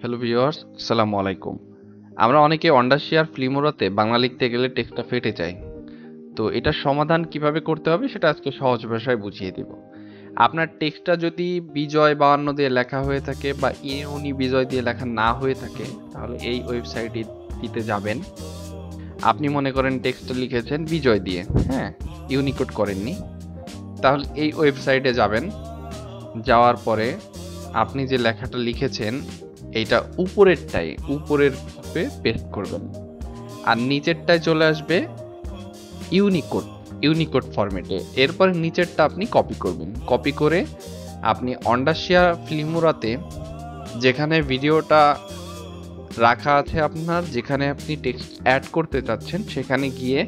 Hello viewers, আসসালামু আলাইকুম। আমরা অনেকে অন্ডারশিয়ার ফিল্মোরাতে বাংলা লিখতে গেলে টেক্সটটা ফেটে যায়। তো এটার সমাধান কিভাবে করতে হবে সেটা আজকে সহজ ভাষায় বুঝিয়ে দিব। আপনার টেক্সটটা যদি বিজয় 52 দিয়ে লেখা হয়ে থাকে বা ইউনি বিজয় দিয়ে লেখা না হয়ে থাকে, তাহলে এই ওয়েবসাইটটিতে যাবেন। আপনি মনে করেন টেক্সটটা লিখেছেন বিজয় দিয়ে, হ্যাঁ, ইউনিকোড করেননি। তাহলে এই ওয়েবসাইটে যাবেন। যাওয়ার পরে আপনি যে লেখাটা লিখেছেন এইটা উপরের পেস্ট করবেন, আর নিচেরটায় চলে আসবে ইউনিকোড ইউনিকোড ফরম্যাটে। এরপর নিচেরটা আপনি কপি করবেন, কপি করে আপনি অন্ডারশিয়া ফিল্মোরাতে যেখানে ভিডিওটা রাখা আছে আপনার, যেখানে আপনি টেক্সট অ্যাড করতে চাচ্ছেন সেখানে গিয়ে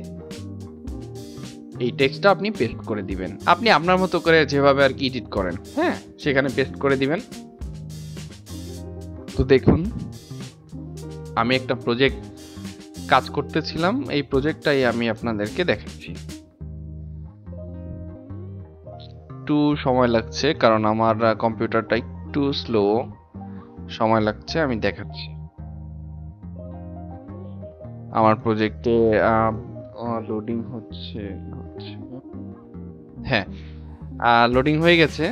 এই টেক্সটটা আপনি পেস্ট করে দিবেন। আপনি আপনার মতো করে যেভাবে আর কি এডিট করেন, হ্যাঁ, সেখানে পেস্ট করে দিবেন। তো দেখুন, আমি একটা প্রজেক্ট কাজ করতেছিলাম, এই প্রজেক্টটাই আমি আপনাদেরকে দেখাচ্ছি। একটু সময় লাগছে কারণ আমার কম্পিউটারটা একটু স্লো, সময় লাগছে, আমি দেখাচ্ছি। আমার প্রজেক্টে লোডিং হচ্ছে। হ্যাঁ, লোডিং হয়ে গেছে।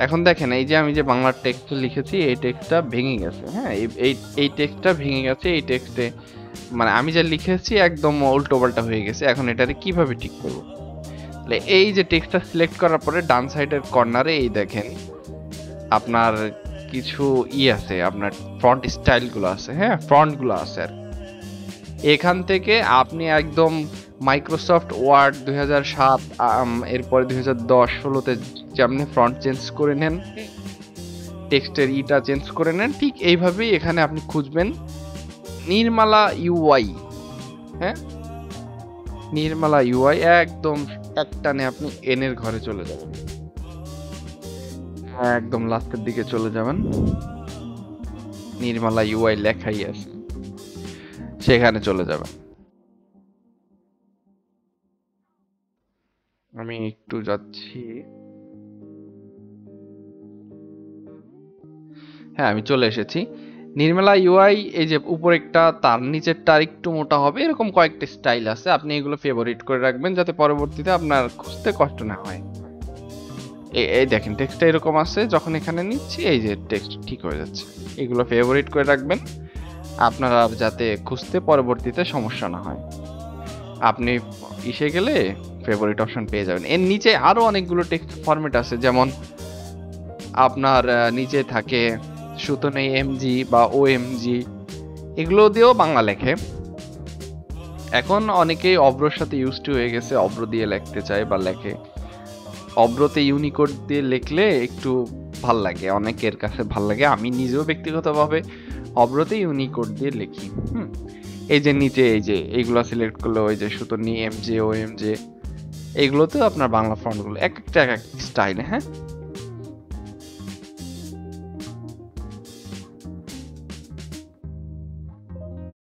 এখন দেখেন, এই যে আমি যে বাংলা টেক্সট লিখেছি এই টেক্সটটা ভেঙে গেছে। হ্যাঁ, এই টেক্সটটা ভেঙে গেছে। এই টেক্সটে মানে আমি যা লিখেছি একদম উল্টো পাল্টা হয়ে গেছে। এখন এটারে কিভাবে ঠিক করব? তাহলে এই যে টেক্সটটা সিলেক্ট করার পরে ডান সাইডের কর্নারে এই দেখেন আপনার কিছু আছে, আপনার ফন্ট স্টাইলগুলো আছে, হ্যাঁ, ফন্টগুলো আছে। আর এখান থেকে আপনি একদম মাইক্রোসফট ওয়ার্ড 2007 এরপরে 2010-16তে যেমনি ফন্ট চেঞ্জ করে নেন, টেক্সটের ইটা চেঞ্জ করে নেন, ঠিক এইভাবেই এখানে আপনি খুঁজবেন নির্মালা ইউআই। হ্যাঁ, নির্মালা ইউআই একদম একটানে আপনি এন এর ঘরে চলে যাবেন, একদম লাস্টের দিকে চলে যাবেন। নির্মালা ইউআই লেখাই আছে, সেখানে চলে যাবেন। আমি একটু যাচ্ছি। হ্যাঁ, আমি চলে এসেছি। নির্মলা ইউআই, এই যে উপরেরটা তার নিচেরটা একটু মোটা হবে, এরকম কয়েকটা স্টাইল আছে। আপনি এগুলো ফেভারিট করে রাখবেন যাতে পরবর্তীতে আপনার খুঁজতে কষ্ট না হয়। এই দেখেন টেক্সটটা এরকম আছে, যখন এখানে নিচ্ছি এই যে টেক্সট ঠিক হয়ে যাচ্ছে। এগুলো ফেভারিট করে রাখবেন আপনার, আর যাতে খুঁজতে পরবর্তীতে সমস্যা না হয়। আপনি ইসে গেলে ফেভারিট অপশন পেয়ে যাবেন। এর নিচে আরো অনেকগুলো টেক্সট ফরম্যাট আছে, যেমন আপনার নিচে থাকে সুতনে এমজি বা ওএমজি, এগুলো দিয়েও বাংলা লেখে। এখন অনেকেই অব্রর সাথে ইউজড হয়ে গেছে, অব্র দিয়ে লিখতে চায় বা লেখে। অব্রতে ইউনিকোড দিয়ে লিখলে একটু ভাল লাগে, অনেকের কাছে ভাল লাগে। আমি নিজেও ব্যক্তিগতভাবে অব্রতে ইউনিকোড দিয়ে লিখি। এই যে নিচে এই যে এইগুলো সিলেক্ট করলে ওই যে সুতনি এমজে ওএমজে, এইগুলোতেও আপনার বাংলা ফন্টগুলো এক একটা স্টাইল। হ্যাঁ,